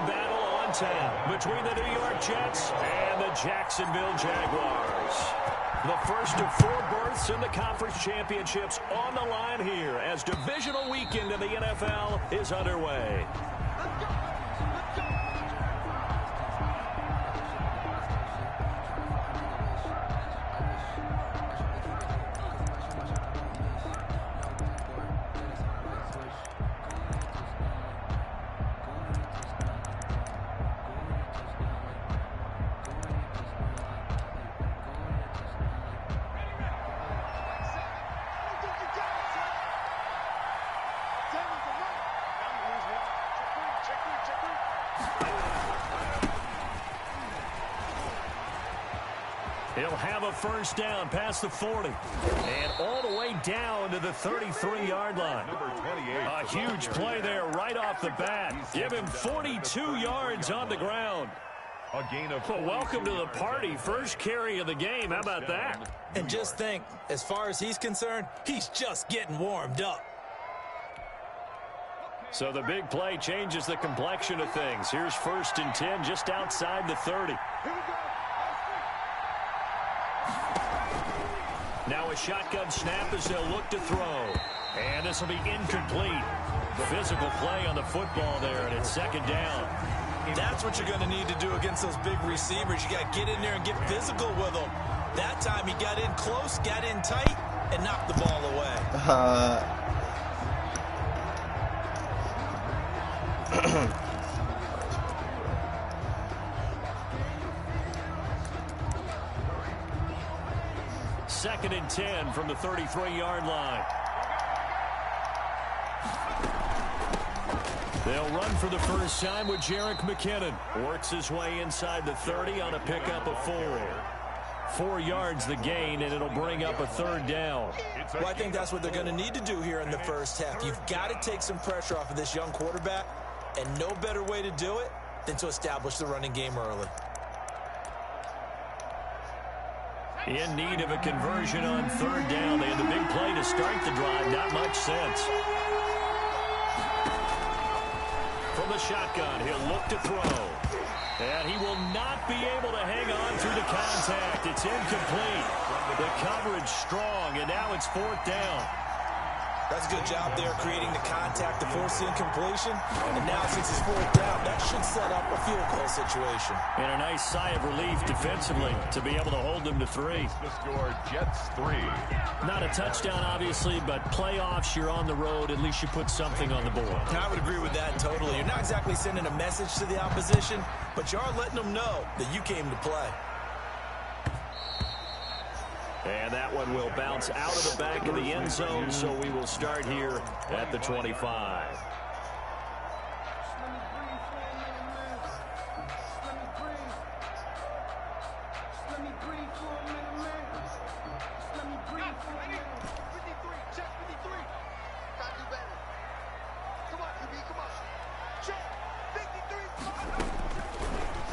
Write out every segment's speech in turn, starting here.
battle on tap between the New York Jets and the Jacksonville Jaguars. The first of 4 berths in the conference championships on the line here as divisional weekend in the NFL is underway. He'll have a first down past the 40. And all the way down to the 33-yard line. A huge play there right off the bat. Give him 42 yards on the ground. Well, welcome to the party. First carry of the game. How about that? And just think, as far as he's concerned, he's just getting warmed up. So the big play changes the complexion of things. Here's 1st and 10 just outside the 30. Now a shotgun snap as they'll look to throw. And this will be incomplete. Physical play on the football there, and it's 2nd down. That's what you're going to need to do against those big receivers. You got to get in there and get physical with them. That time he got in close, got in tight, and knocked the ball away. Second and 10 from the 33-yard line. They'll run for the first time with Jerick McKinnon. Works his way inside the 30 on a pickup of 4. 4 yards the gain, and it'll bring up a 3rd down. Well, I think that's what they're going to need to do here in the first half. You've got to take some pressure off of this young quarterback, and no better way to do it than to establish the running game early. In need of a conversion on 3rd down. They had the big play to start the drive. Not much sense. From the shotgun, he'll look to throw. And he will not be able to hang on through the contact. It's incomplete. The coverage strong, and now it's 4th down. That's a good job there creating the contact to force the incompletion. And now since it's 4th down, that should set up a field goal situation. And a nice sigh of relief defensively to be able to hold them to 3. The score, Jets 3. Not a touchdown, obviously, but playoffs, you're on the road. At least you put something on the board. I would agree with that totally. You're not exactly sending a message to the opposition, but you are letting them know that you came to play. And that one will bounce out of the back of the end zone, so we will start here at the 25.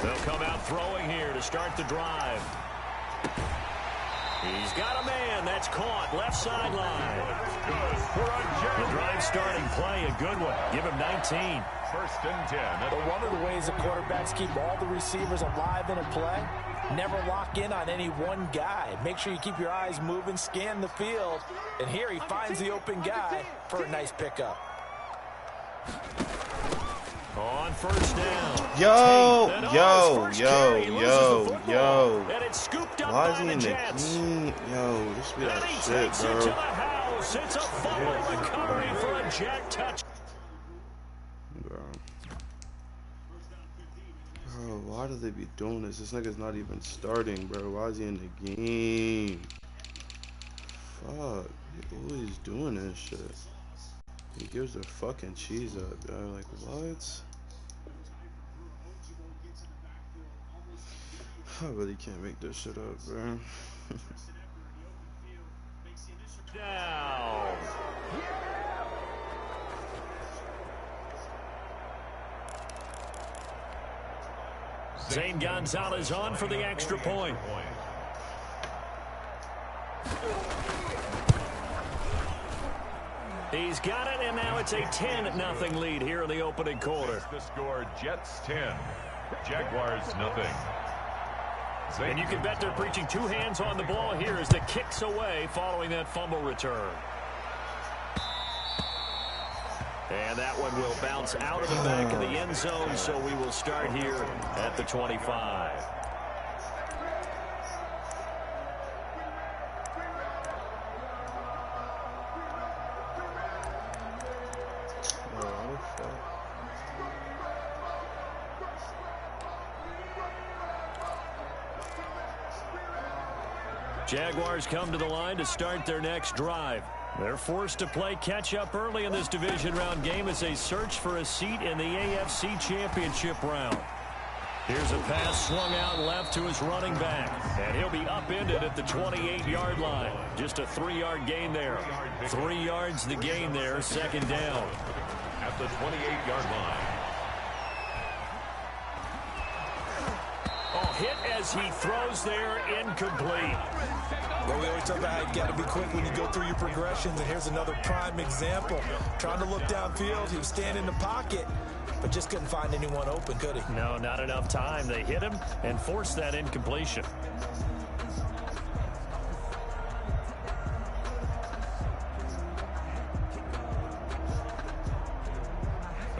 They'll come out throwing here to start the drive. He's got a man. That's caught. Left sideline. The drive starting play, a good one. Give him 19. 1st and 10. But one of the ways the quarterbacks keep all the receivers alive in a play, never lock in on any one guy. Make sure you keep your eyes moving, scan the field. And here he finds the open guy for a nice pickup. On 1st down. Yo. Why is he in the game? Yo, this be that shit, bro. It's a fumble recovery for a Jet touch. Bro, why do they be doing this? This nigga's not even starting, bro. Why is he in the game? Fuck. He always doing this shit. He gives the fucking cheese up, bro. Like, what? I really can't make this shit up, bro. Down. Zane Gonzalez on for the extra point. He's got it, and now it's a 10-0 lead here in the opening quarter. The score, Jets 10, Jaguars nothing. And you can bet they're preaching two hands on the ball here as the kick's away following that fumble return. And that one will bounce out of the back of the end zone, so we will start here at the 25. Jaguars come to the line to start their next drive. They're forced to play catch-up early in this division round game as they search for a seat in the AFC Championship round. Here's a pass swung out left to his running back, and he'll be upended at the 28-yard line. Just a 3-yard gain there. 3 yards the gain there, second down. At the 28-yard line. Hit as he throws there, incomplete. Well, we always talk about how you got to be quick when you go through your progressions, and here's another prime example. Trying to look downfield, he was standing in the pocket, but just couldn't find anyone open, could he? No, not enough time. They hit him and forced that incompletion.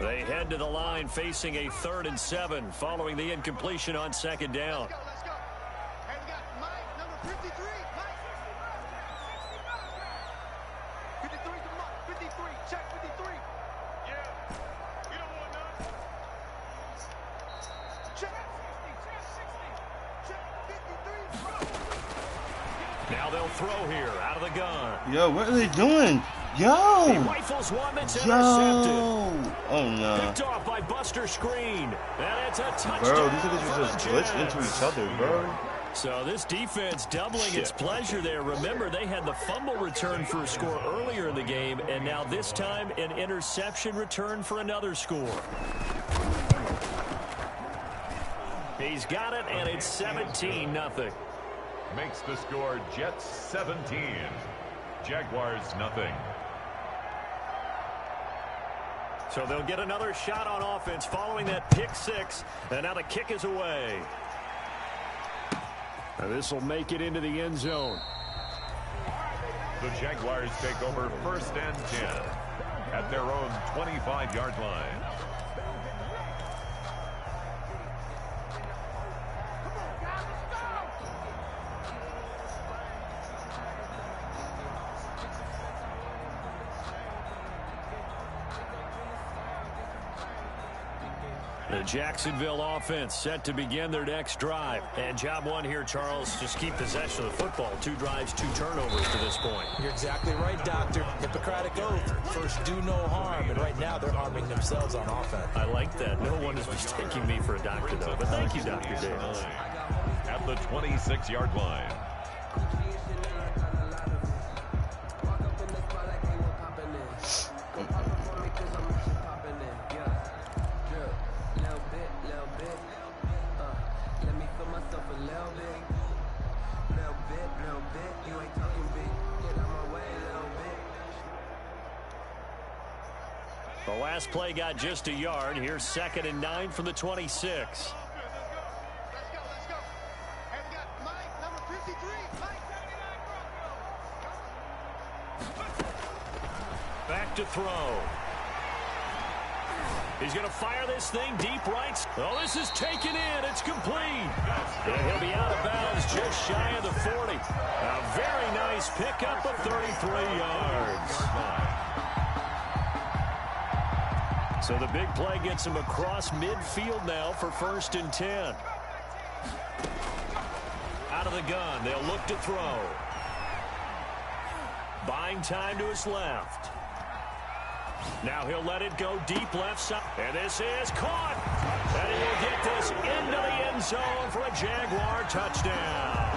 They head to the line facing a 3rd and 7 following the incompletion on second down. Let's go. And we got Mike, number 53. Mike. 53 to Mike. 53. Check 53. Yeah. You don't want none. Check 60. Check 60. Check 53. Now they'll throw here out of the gun. Yo, what are they doing? Yo! He rifles one that's intercepted. Oh, no. Picked off by Buster Skrine. And it's a touchdown. Bro, these niggas are just glitched into each other, bro. So this defense doubling its pleasure there. Remember, they had the fumble return for a score earlier in the game, and now this time an interception return for another score. He's got it, and it's 17-0. Makes the score Jets 17, Jaguars nothing. So they'll get another shot on offense following that pick six, and now the kick is away. This will make it into the end zone. The Jaguars take over 1st and 10 at their own 25-yard line. The Jacksonville offense set to begin their next drive. And job one here, Charles, just keep possession of the football. 2 drives, 2 turnovers to this point. You're exactly right, Doctor. Hippocratic oath. First, do no harm. And right now, they're harming themselves on offense. I like that. No one is mistaking me for a doctor, though. But thank you, Dr. Davis. At the 26-yard line. The last play got just a yard. Here's 2nd and 9 from the 26. Let's go. And we got Mike, number 53. Mike, 79. Back to throw. He's going to fire this thing deep right. Oh, this is taken in. It's complete. And he'll be out of bounds just shy of the 40. A very nice pickup of 33 yards. So the big play gets him across midfield now for 1st and 10. Out of the gun. They'll look to throw. Buying time to his left. Now he'll let it go deep left side. And this is caught. And he will get this into the end zone for a Jaguar touchdown.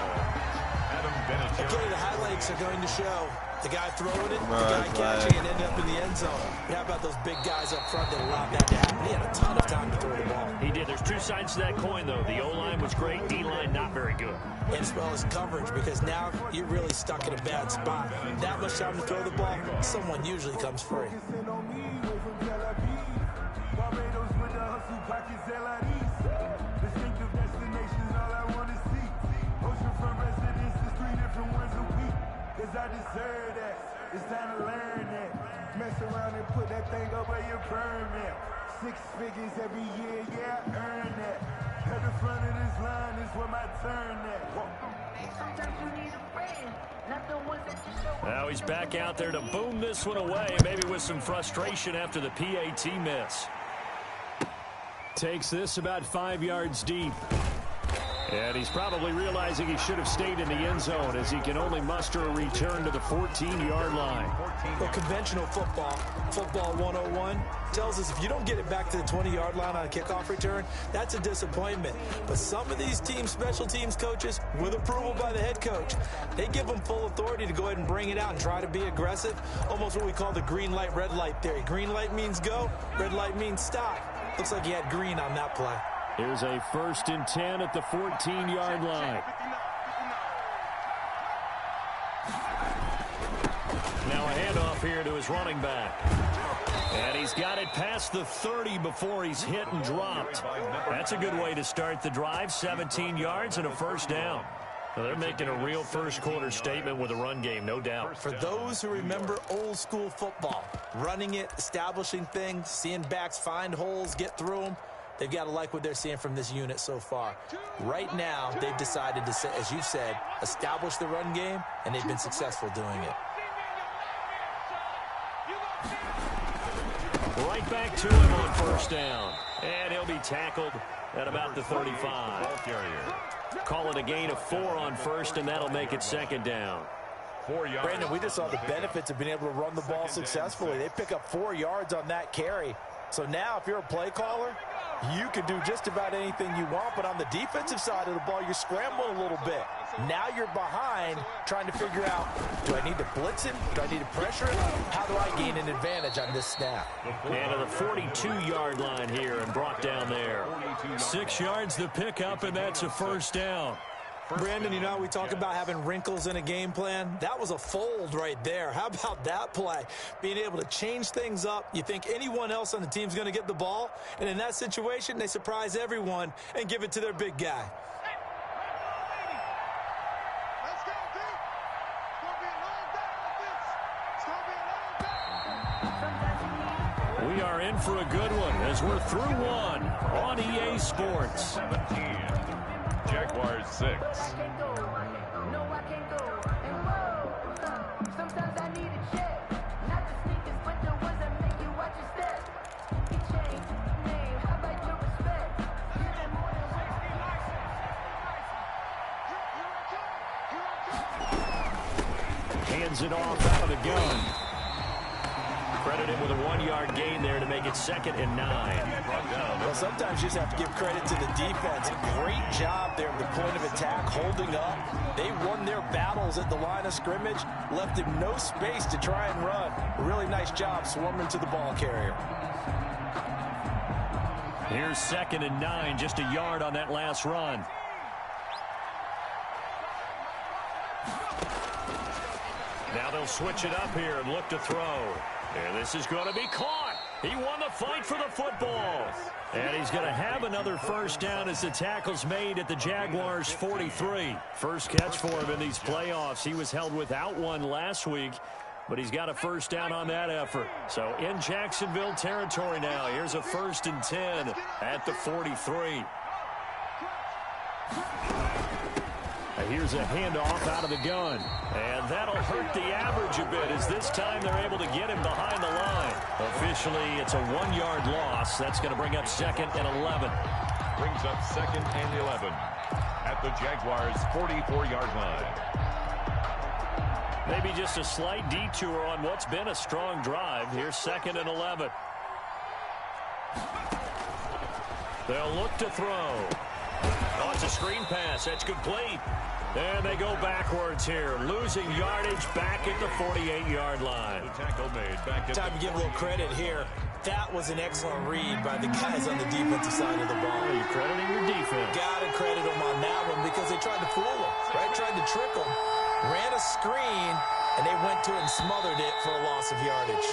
Okay, the highlights are going to show the guy throwing it, the guy catching it, ended up in the end zone. How about those big guys up front that allowed that to happen? He had a ton of time to throw the ball. He did. There's 2 Two sides to that coin, though. The O-line was great. D-line not very good. And as well as coverage, because now you're really stuck in a bad spot. That much time to throw the ball, someone usually comes free. I deserve that. It's time to learn that. Mess around and put that thing over your permit. 6 figures every year, yeah, I earn that. At the front of this line is where my turn at. Sometimes you need a friend, not the ones that you show. Now he's back out there to boom this one away, maybe with some frustration after the PAT miss. Takes this about 5 yards deep. And he's probably realizing he should have stayed in the end zone as he can only muster a return to the 14-yard line. Well, conventional football 101, tells us if you don't get it back to the 20-yard line on a kickoff return, that's a disappointment. But some of these team special teams coaches, with approval by the head coach, they give them full authority to go ahead and bring it out and try to be aggressive, almost what we call the green light, red light theory. Green light means go, red light means stop. Looks like he had green on that play. Here's a 1st and 10 at the 14-yard line. Now a handoff here to his running back. And he's got it past the 30 before he's hit and dropped. That's a good way to start the drive. 17 yards and a 1st down. Well, they're making a real first-quarter statement with a run game, no doubt. For those who remember old-school football, running it, establishing things, seeing backs find holes, get through them, they've got to like what they're seeing from this unit so far. Right now, they've decided to, as you said, establish the run game, and they've been successful doing it. Right back to him on 1st down. And he'll be tackled at about the 35. Call it a gain of 4 on 1st, and that'll make it 2nd down. Brandon, we just saw the benefits of being able to run the ball successfully. They pick up 4 yards on that carry. So now if you're a play caller, you can do just about anything you want, but on the defensive side of the ball, you're scrambling a little bit. Now you're behind trying to figure out, do I need to blitz him? Do I need to pressure him? How do I gain an advantage on this snap? And to the 42-yard line here and brought down there. 6 yards the pickup, and that's a 1st down. Brandon, you know how we talk about having wrinkles in a game plan? That was a fold right there. How about that play? Being able to change things up. You think anyone else on the team's going to get the ball, and in that situation, they surprise everyone and give it to their big guy. We are in for a good one as we're through one on EA Sports. 17. Jaguars 6. No, I can't go. And whoa, sometimes I need a check. Not the sneakers, but the ones that make you watch your step. You change name, how about your respect? Hands it off out of the gun. Credit him with a 1-yard gain there to make it 2nd and 9. Well, sometimes you just have to give credit to the defense. Great job there at the point of attack, holding up. They won their battles at the line of scrimmage, left him no space to try and run. A really nice job swarming to the ball carrier. Here's 2nd and 9, just a yard on that last run. Now they'll switch it up here and look to throw. And this is going to be caught. He won the fight for the football. And he's going to have another 1st down as the tackle's made at the Jaguars' 43. First catch for him in these playoffs. He was held without one last week, but he's got a 1st down on that effort. So in Jacksonville territory now. Here's a 1st and 10 at the 43. Here's a handoff out of the gun. And that'll hurt the average a bit as this time they're able to get him behind the line. Officially, it's a 1-yard loss. That's going to bring up 2nd and 11. Brings up 2nd and 11 at the Jaguars' 44-yard line. Maybe just a slight detour on what's been a strong drive. Here's 2nd and 11. They'll look to throw. Oh, it's a screen pass. That's complete. And they go backwards here, losing yardage back at the 48-yard line. The tackle made back at Time to give a little credit here. That was an excellent read by the guys on the defensive side of the ball. You credit screen, and they went to it and smothered it for a loss of yardage.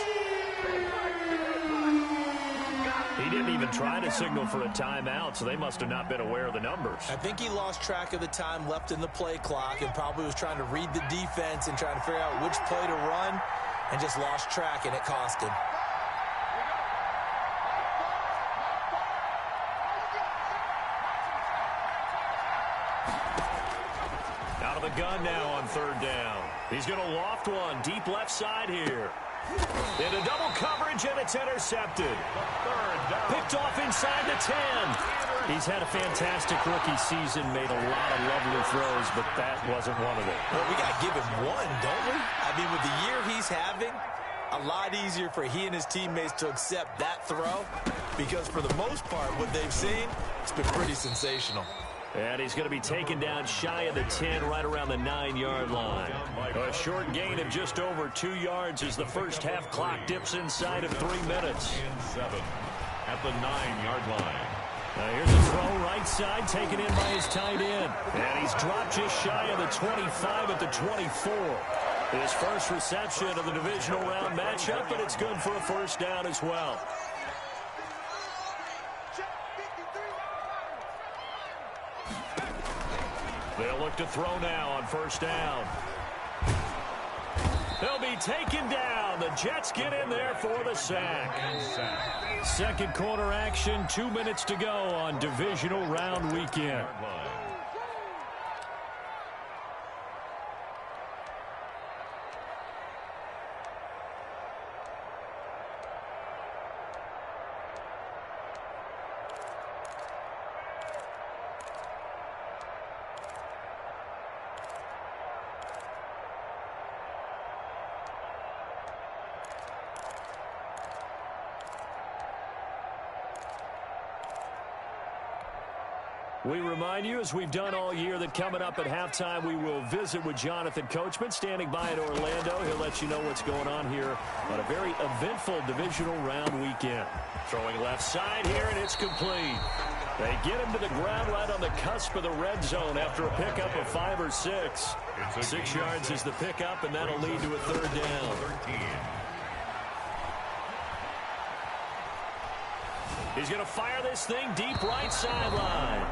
He didn't even try to signal for a timeout, so they must have not been aware of the numbers. I think he lost track of the time left in the play clock and probably was trying to read the defense and trying to figure out which play to run and just lost track, and it cost him. Out of the gun now on third down. He's going to loft one deep left side here. Into double coverage, and it's intercepted. Picked off inside the 10. He's had a fantastic rookie season, made a lot of lovely throws, but that wasn't one of them. Well, we got to give him one, don't we? I mean, with the year he's having, a lot easier for he and his teammates to accept that throw because for the most part, what they've seen, it's been pretty sensational. And he's going to be taken down shy of the 10, right around the 9-yard line. A short gain of just over 2 yards as the first half clock dips inside of 3 minutes. 7 at the 9-yard line. Now here's a throw right side, taken in by his tight end. And he's dropped just shy of the 25 at the 24. His first reception of the divisional round matchup, but it's good for a first down as well. They'll look to throw now on first down. They'll be taken down. The Jets get in there for the sack. Second quarter action, 2 minutes to go on divisional round weekend. We remind you, as we've done all year, that coming up at halftime, we will visit with Jonathan Coachman, standing by in Orlando. He'll let you know what's going on here on a very eventful divisional round weekend. Throwing left side here, and it's complete. They get him to the ground right on the cusp of the red zone after a pickup of 5 or 6. 6 yards is the pickup, and that'll lead to a third down. He's going to fire this thing deep right sideline.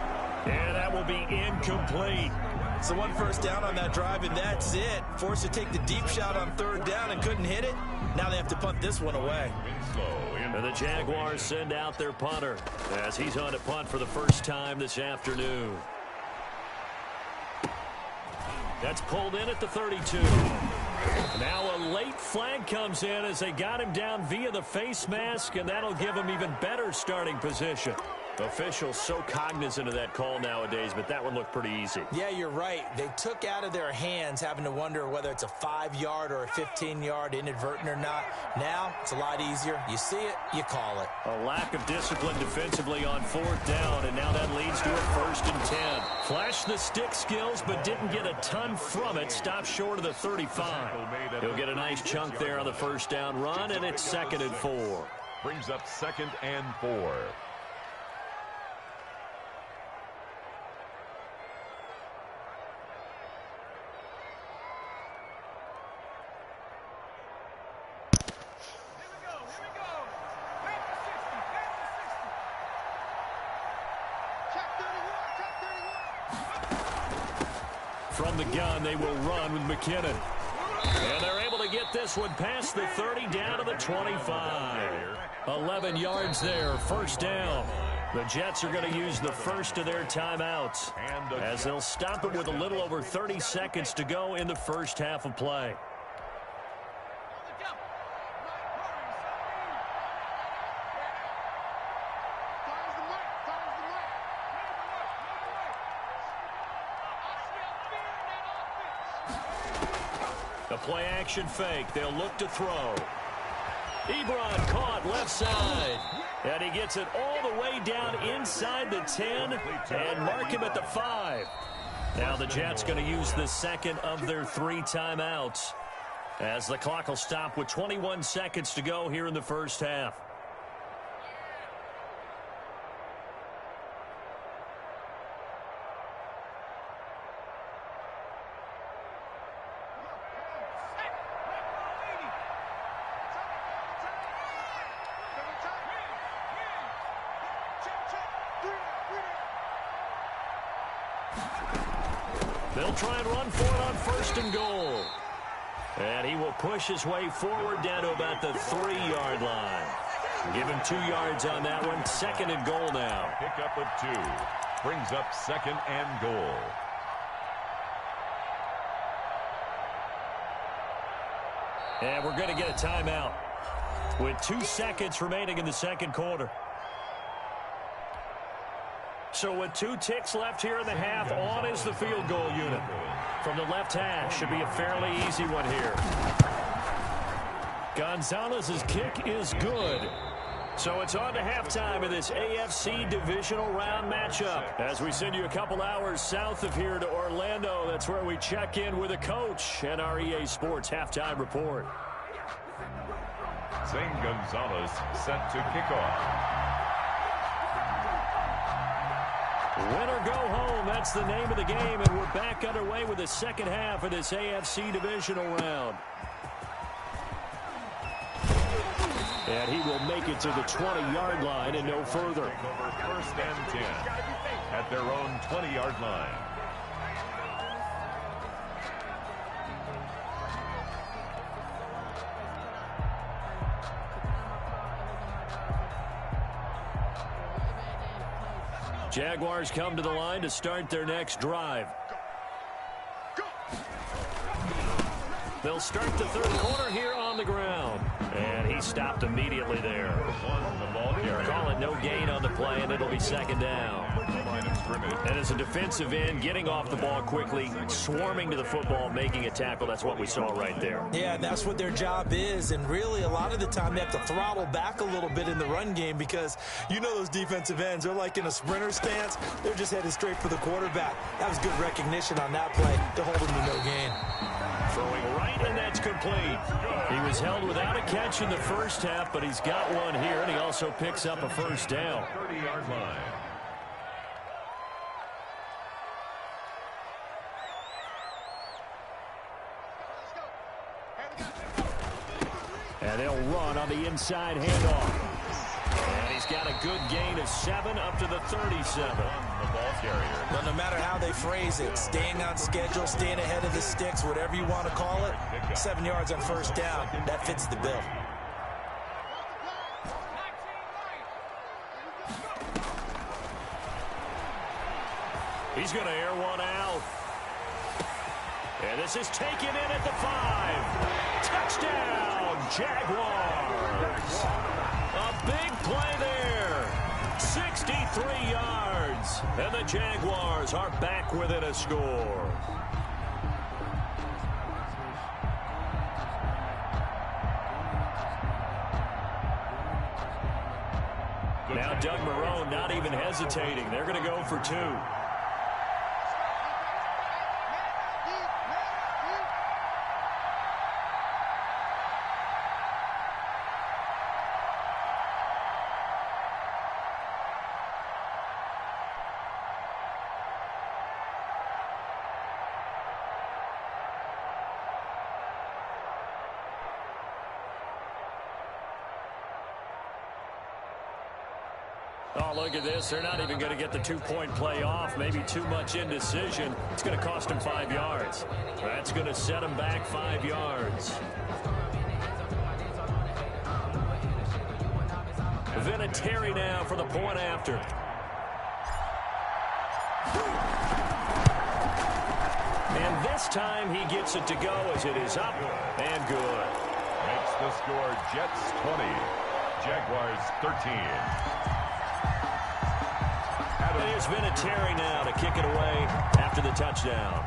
And that will be incomplete. So one first down on that drive, and that's it. Forced to take the deep shot on third down and couldn't hit it. Now they have to punt this one away. And the Jaguars send out their punter as he's on to punt for the first time this afternoon. That's pulled in at the 32. Now a late flag comes in as they got him down via the face mask, and that'll give him even better starting position. Officials so cognizant of that call nowadays, but that one looked pretty easy. Yeah, you're right. They took out of their hands having to wonder whether it's a 5-yard or a 15-yard inadvertent or not. Now, it's a lot easier. You see it, you call it. A lack of discipline defensively on fourth down, and now that leads to a 1st and 10. Flashed the stick skills, but didn't get a ton from it. Stopped short of the 35. He'll get a nice chunk there on the first down run, and it's 2nd and 4. Brings up 2nd and 4. From the gun, they will run with McKinnon. And they're able to get this one past the 30 down to the 25. 11 yards there, first down. The Jets are going to use the first of their timeouts as they'll stop it with a little over 30 seconds to go in the first half of play. The play action fake. They'll look to throw. Ebron caught left side. And he gets it all the way down inside the 10 and mark him at the 5. Now the Jets going to use the second of their 3 timeouts as the clock will stop with 21 seconds to go here in the first half. They'll try and run for it on 1st and goal. And he will push his way forward down to about the 3-yard line. Give him 2 yards on that one. 2nd and goal now. Pickup of 2. Brings up 2nd and goal. And we're going to get a timeout with 2 seconds remaining in the 2nd quarter. So with 2 ticks left here in the half, on is the field goal unit. From the left hash, should be a fairly easy one here. Gonzalez's kick is good. So it's on to halftime in this AFC divisional round matchup. As we send you a couple hours south of here to Orlando, that's where we check in with a coach and our EA Sports halftime report. Zane Gonzalez set to kick off. Win or go home, that's the name of the game, and we're back underway with the second half of this AFC divisional round. And he will make it to the 20-yard line and no further. Over 1st and 10 at their own 20-yard line. Jaguars come to the line to start their next drive. They'll start the 3rd quarter here on the ground. And he stopped immediately there. Call it no gain on the play, and it'll be 2nd down. And as a defensive end, getting off the ball quickly, swarming to the football, making a tackle, that's what we saw right there. Yeah, and that's what their job is. And really, a lot of the time, they have to throttle back a little bit in the run game because you know those defensive ends, they're like in a sprinter stance. They're just headed straight for the quarterback. That was good recognition on that play to hold him to no gain. Throwing right, and that's complete. He was held without a catch in the first half, but he's got one here, and he also picks up a 1st down. 30-yard line. And they'll run on the inside handoff. And he's got a good gain of 7 up to the 37. The ball carrier. But no matter how they phrase it, staying on schedule, staying ahead of the sticks, whatever you want to call it, 7 yards on 1st down, that fits the bill. He's going to air one out. And this is taken in at the 5. Touchdown, Jaguars. A big play there. 63 yards. And the Jaguars are back within a score. Now Doug Marrone not even hesitating. They're going to go for 2. Oh, look at this. They're not even going to get the 2-point play off. Maybe too much indecision. It's going to cost him 5 yards. That's going to set him back 5 yards. Vinatieri now for the point after. And this time he gets it to go as it is up and good. Makes the score Jets 20, Jaguars 13. There's Vinatieri now to kick it away after the touchdown.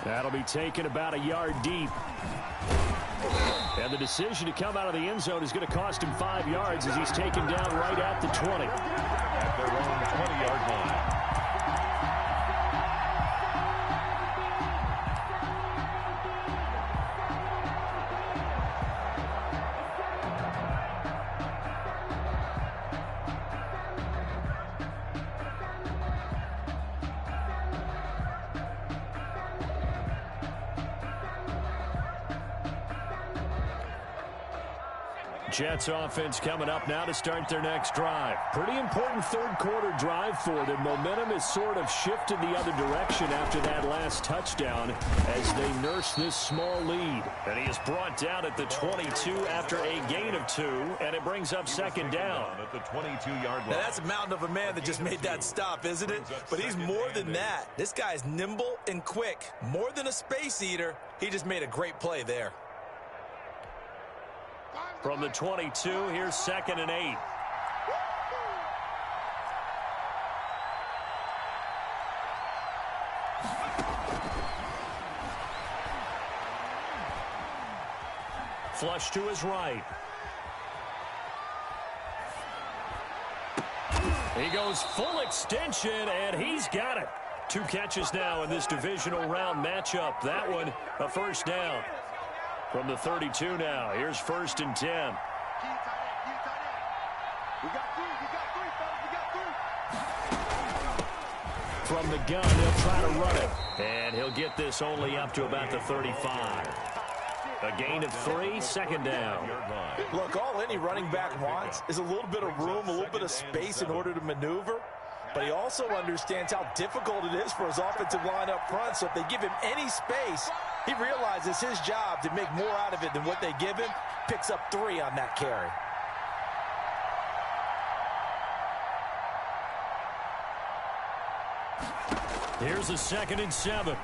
That'll be taken about a yard deep. And the decision to come out of the end zone is going to cost him 5 yards as he's taken down right at the 20. At their own 20-yard line. Jets offense coming up now to start their next drive. Pretty important third quarter drive for them. Momentum has sort of shifted the other direction after that last touchdown as they nurse this small lead. And he is brought down at the 22 after a gain of 2, and it brings up second down. At the 22-yard line. Now that's a mountain of a man that just made that stop, isn't it? But he's more than that. This guy's nimble and quick. More than a space eater. He just made a great play there. From the 22, here's 2nd and 8. Flush to his right. He goes full extension, and he's got it. 2 catches now in this divisional round matchup. That one, a first down. From the 32 now, here's 1st and 10. We got 3, fellas, we got 3. From the gun, he'll try to run it. And he'll get this only up to about the 35. A gain of 3, second down. Look, all any running back wants is a little bit of room, a little bit of space in order to maneuver. But he also understands how difficult it is for his offensive line up front. So if they give him any space, he realizes his job to make more out of it than what they give him. Picks up 3 on that carry. Here's a 2nd and 7.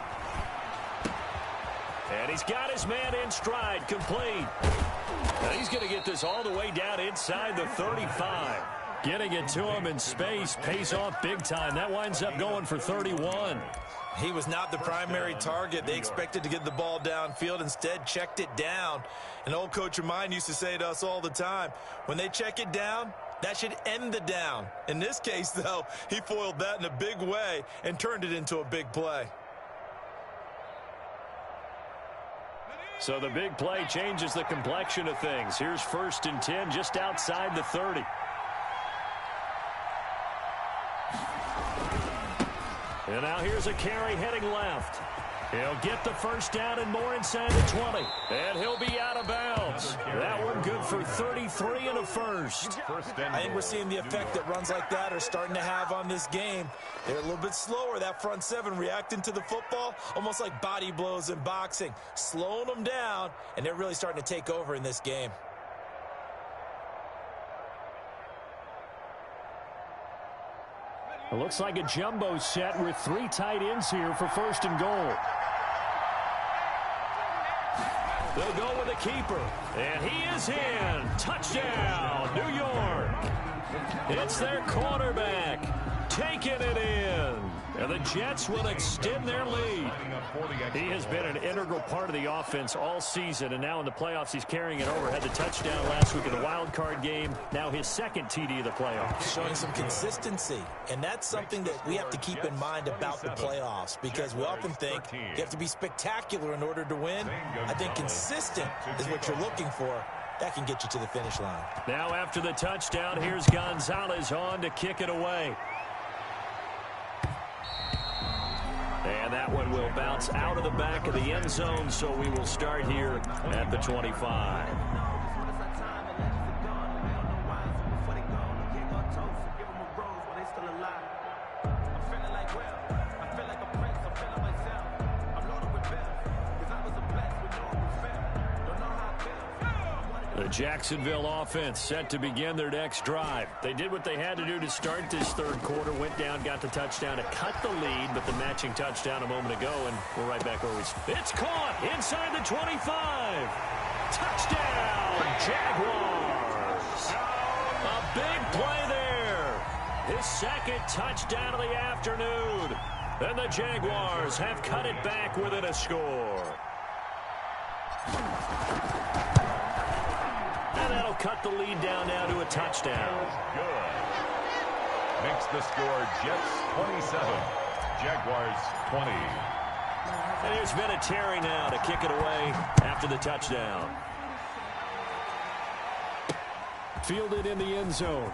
And he's got his man in stride, complete. And he's going to get this all the way down inside the 35. Getting it to him in space pays off big time. That winds up going for 31. He was not the primary target. They expected to get the ball downfield. Instead, checked it down. An old coach of mine used to say to us all the time, when they check it down, that should end the down. In this case, though, he foiled that in a big way and turned it into a big play. So the big play changes the complexion of things. Here's 1st and 10 just outside the 30. And now here's a carry heading left. He'll get the first down and more inside the 20. And he'll be out of bounds. That one good for 33 and a first. I think we're seeing the effect that runs like that are starting to have on this game. They're a little bit slower, that front 7, reacting to the football, almost like body blows in boxing. Slowing them down, and they're really starting to take over in this game. It looks like a jumbo set with 3 tight ends here for 1st and goal. They'll go with a keeper, and he is in. Touchdown, New York. It's their quarterback taking it in. And the Jets will extend their lead. He has been an integral part of the offense all season, and now in the playoffs he's carrying it over. Had the touchdown last week in the wild card game. Now his 2nd TD of the playoffs. Showing some consistency, and that's something that we have to keep in mind about the playoffs, because we often think you have to be spectacular in order to win. I think consistent is what you're looking for. That can get you to the finish line. Now after the touchdown, here's Gonzalez on to kick it away. And that one will bounce out of the back of the end zone, so we will start here at the 25. The Jacksonville offense set to begin their next drive. They did what they had to do to start this third quarter, went down, got the touchdown to cut the lead, but the matching touchdown a moment ago, and we're right back where we started. It's caught inside the 25. Touchdown, Jaguars. A big play there. His 2nd touchdown of the afternoon. And the Jaguars have cut it back within a score. And that'll cut the lead down now to a touchdown. Good. Makes the score Jets 27, Jaguars 20. And here's Vinatieri now to kick it away after the touchdown. Fielded in the end zone.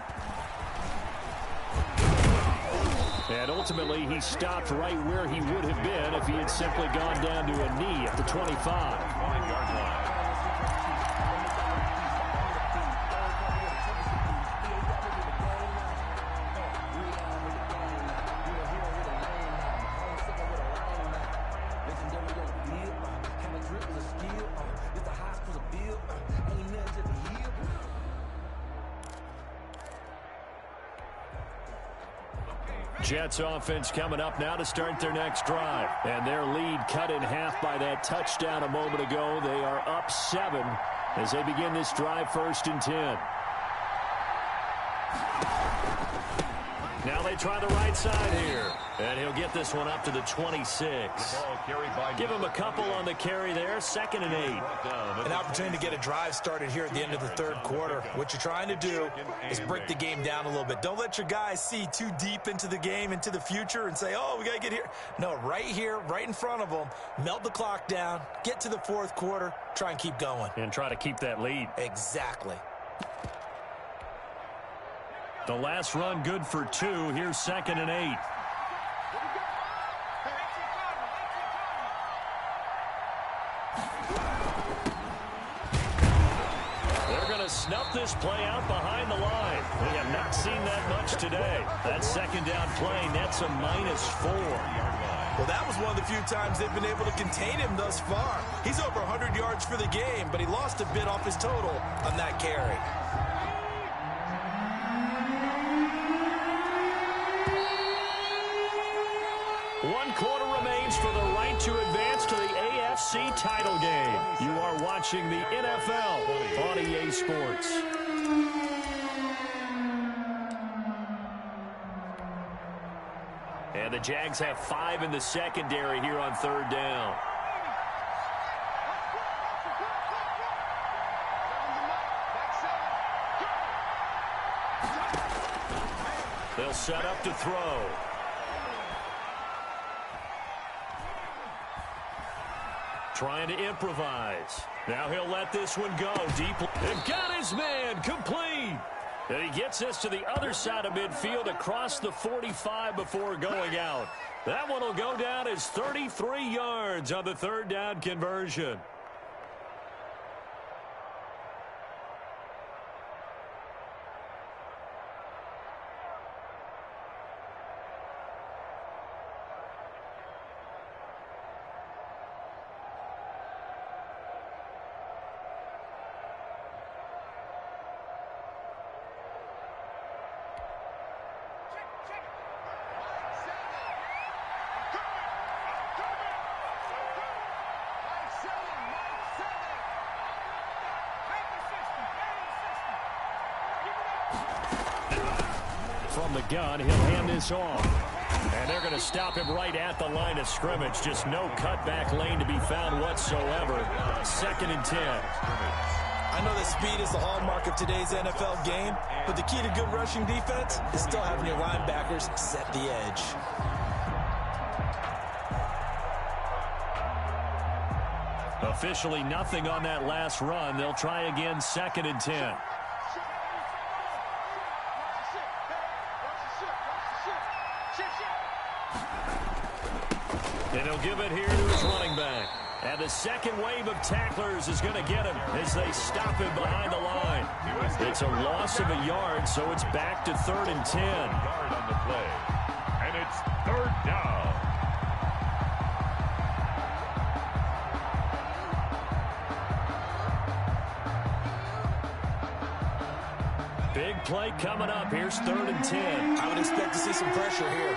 And ultimately, he stopped right where he would have been if he had simply gone down to a knee at the 25. Jets offense coming up now to start their next drive. And their lead cut in half by that touchdown a moment ago. They are up 7 as they begin this drive, 1st and 10. Now they try the right side here. And he'll get this one up to the 26. Give him a couple on the carry there. 2nd and 8. An opportunity to get a drive started here at the end of the 3rd quarter. What you're trying to do is break the game down a little bit. Don't let your guys see too deep into the game, into the future, and say, oh, we got to get here. No, right here, right in front of them, melt the clock down, get to the 4th quarter, try and keep going. And try to keep that lead. Exactly. The last run good for 2. Here's 2nd and 8. They're going to snuff this play out behind the line. We have not seen that much today. That 2nd down play nets a -4. Well, that was one of the few times they've been able to contain him thus far. He's over 100 yards for the game, but he lost a bit off his total on that carry. One quarter remains for the right to advance to the AFC title game. You are watching the NFL on EA Sports. And the Jags have 5 in the secondary here on 3rd down. They'll set up to throw. Trying to improvise. Now he'll let this one go deep. And got his man complete. And he gets this to the other side of midfield across the 45 before going out. That one will go down as 33 yards on the 3rd down conversion. From the gun, he'll hand this off. And they're going to stop him right at the line of scrimmage. Just no cutback lane to be found whatsoever. 2nd and 10. I know that speed is the hallmark of today's NFL game, but the key to good rushing defense is still having your linebackers set the edge. Officially nothing on that last run. They'll try again, 2nd and 10. And he'll give it here to his running back. And the second wave of tacklers is going to get him as they stop him behind the line. It's a loss of a yard, so it's back to 3rd and 10. Yard on the play. And it's 3rd down. Big play coming up. Here's 3rd and 10. I would expect to see some pressure here.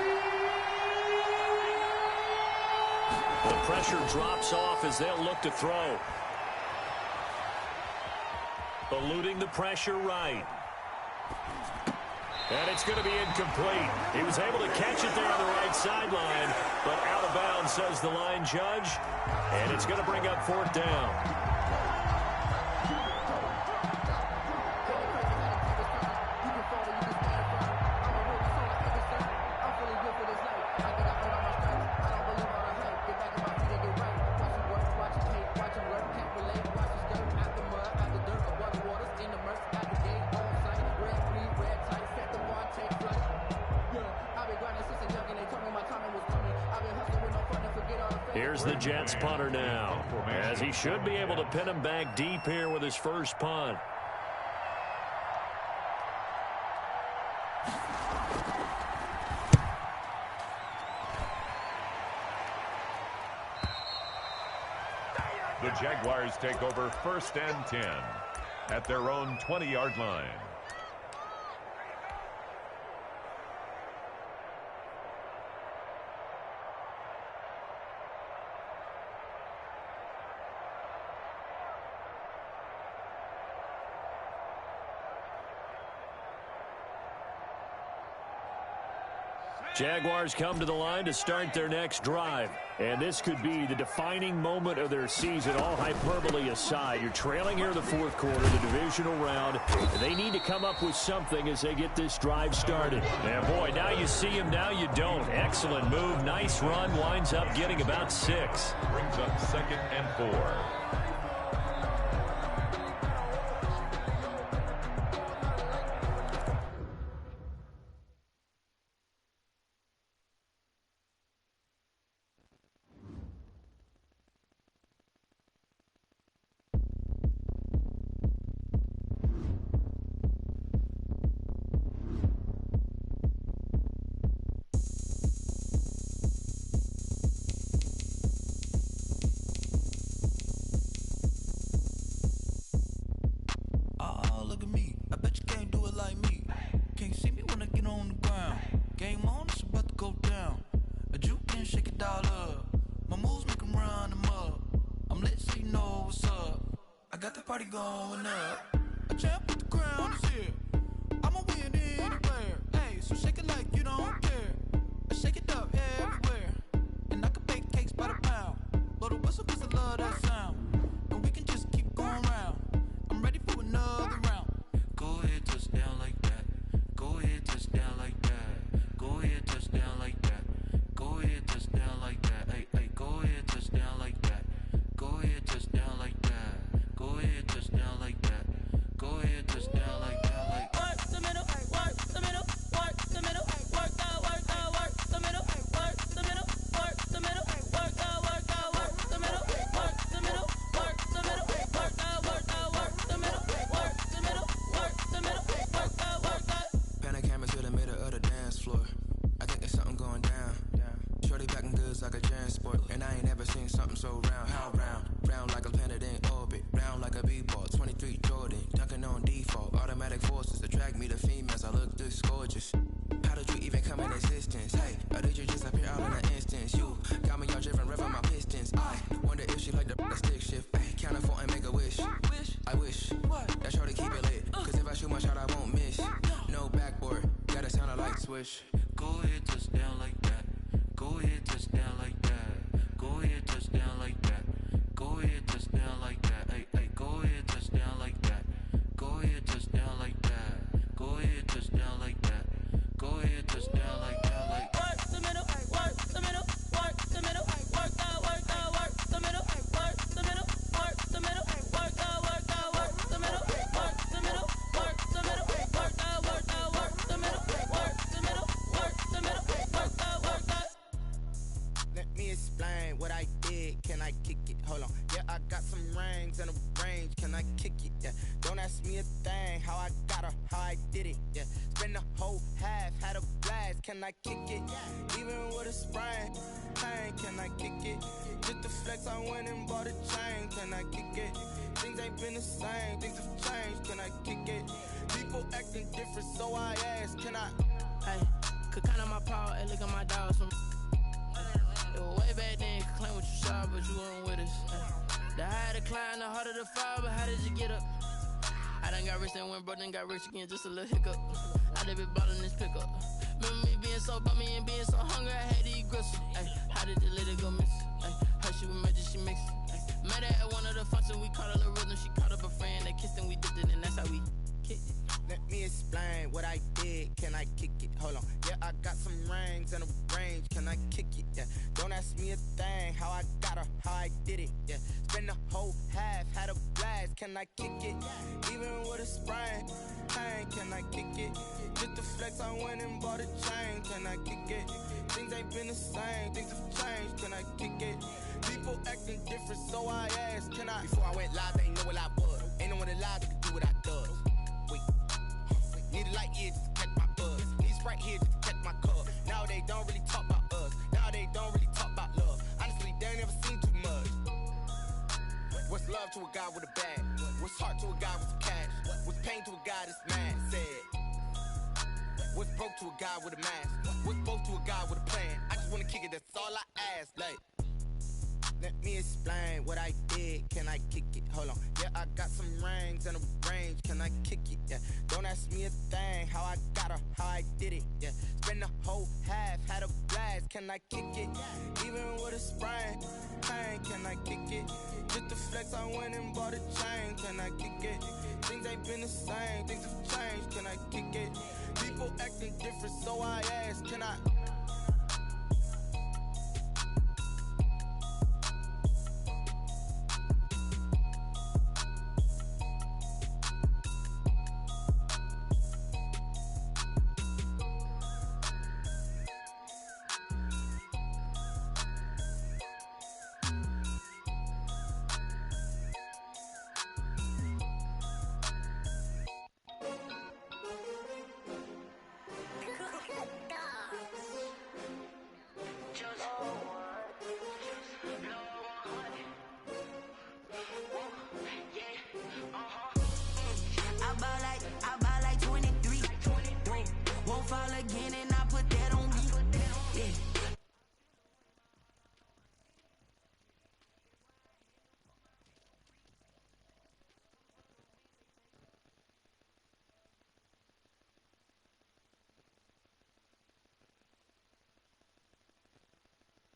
The pressure drops off as they'll look to throw. Eluding the pressure right. And it's going to be incomplete. He was able to catch it there on the right sideline, but out of bounds, says the line judge. And it's going to bring up 4th down. Here's the Jets punter now, as he should be able to pin him back deep here with his first punt. The Jaguars take over 1st and 10 at their own 20-yard line. Jaguars come to the line to start their next drive. And this could be the defining moment of their season, all hyperbole aside. You're trailing here in the fourth quarter, the divisional round. And they need to come up with something as they get this drive started. And boy, now you see him, now you don't. Excellent move, nice run, winds up getting about 6. Brings up 2nd and 4. Going up, a champ with the crown is here. I'ma win anywhere. Hey, so shake it like you don't care. Shake it up everywhere. And I can bake cakes by the pound. Blow the whistle 'cause I love that sound. And we can just keep going round. I'm ready for another round. Go ahead, touch down like that. Go ahead, touch down like that. Go ahead, touch down like that. Go ahead, touch down like that. Hey, hey, go ahead, touch down like that. Go ahead, touch down like that. Go ahead, touch down like that. Go ahead, touch down like that. Like work the middle, work the middle, work the middle, work the middle, work the middle, work the middle, work the middle, work the middle, work the middle, work the middle, work the middle, work the middle, work the. Pan a camera to the middle of the dance floor. I think there's something going down. Shorty packing goods like a transport, and I ain't ever seen something so round. How round? Round like a planet in orbit, round like a b-ball. 23 Jordan, dunking on default. Automatic forces attract me to females. I look this gorgeous. How did you even come in existence? Hey, or did you just appear all in an instance? You got me all driven, revving my pistons. I wonder if she like the stick shift. Hey, count for and make a wish. I wish that shorty keep it lit. 'Cause if I shoot my shot, I won't miss. No backboard, gotta sound a light switch. Go ahead, touch down like that. Go ahead, touch down like that. Go ahead, touch down like that. Go ahead, touch down like that. Hey, hey, go ahead, touch down like that. Go ahead, touch down like that. Go ahead, touch down like that. Go ahead, touch down like that. Like work the middle, work the middle, work the middle, work the middle, work the middle, work the middle, work the middle, work the middle, work the middle, work the middle, work the middle, work the middle, work the. Let me explain what I did. Can I kick it? Hold on. Yeah, I got some rings and a range. Can I kick it? Yeah. Don't ask me a thing. How I got her, how I did it. Yeah. Spend the whole half, had a blast. Can I kick it? Even with a sprain. Pain, can I kick it? Just the flex, I went and bought a chain. Can I kick it? Things ain't been the same. Things have changed. Can I kick it? People acting different, so I ask. Can I? Hey, could count on my power and look at my dogs from. Way back then, you could claim what you saw, but you weren't with us. The higher the climb, the harder the fall, but how did you get up? I done got rich and went broke, then got rich again, just a little hiccup. I done been ballin' this pickup. Remember me being so bummy and being so hungry, I had to eat gristle. Ay, how did the lady go miss? Ay, how she was magic, she mixed. Met her at one of the functions, we caught a little rhythm, she caught up a friend, they kissed and we dipped it, and that's how we kicked it. Let me explain what I did. Can I kick it? Hold on. Yeah, I got some rings and a range. Can I kick it? Yeah. Don't ask me a thing. How I got her, how I did it. Yeah. Spend the whole half, had a blast. Can I kick it? Even with a sprain. Pain, can I kick it? Just the flex, I went and bought a chain. Can I kick it? Things ain't been the same. Things have changed. Can I kick it? People acting different, so I asked. Can I? Before I went live, they ain't know what I was. Ain't no one alive that could do what I does. Need a light here just to catch my buzz. Need Sprite here just to catch my cup. Now they don't really talk about us. Now they don't really talk about love. Honestly, they ain't never seen too much. What's love to a guy with a bag? What's heart to a guy with some cash? What's pain to a guy that's mad? Said. What's broke to a guy with a mask? What's both to a guy with a plan? I just wanna kick it, that's all I ask. Like, Let me explain what I did. Can I kick it? Hold on. Yeah, I got some rings and a range. Can I kick it? Yeah. Don't ask me a thing. How I got her, how I did it. Yeah. Spend the whole half, had a blast. Can I kick it? Even with a sprain, pain. Can I kick it? Just to flex, I went and bought a chain. Can I kick it? Things ain't been the same. Things have changed. Can I kick it? People acting different, so I ask. Can I?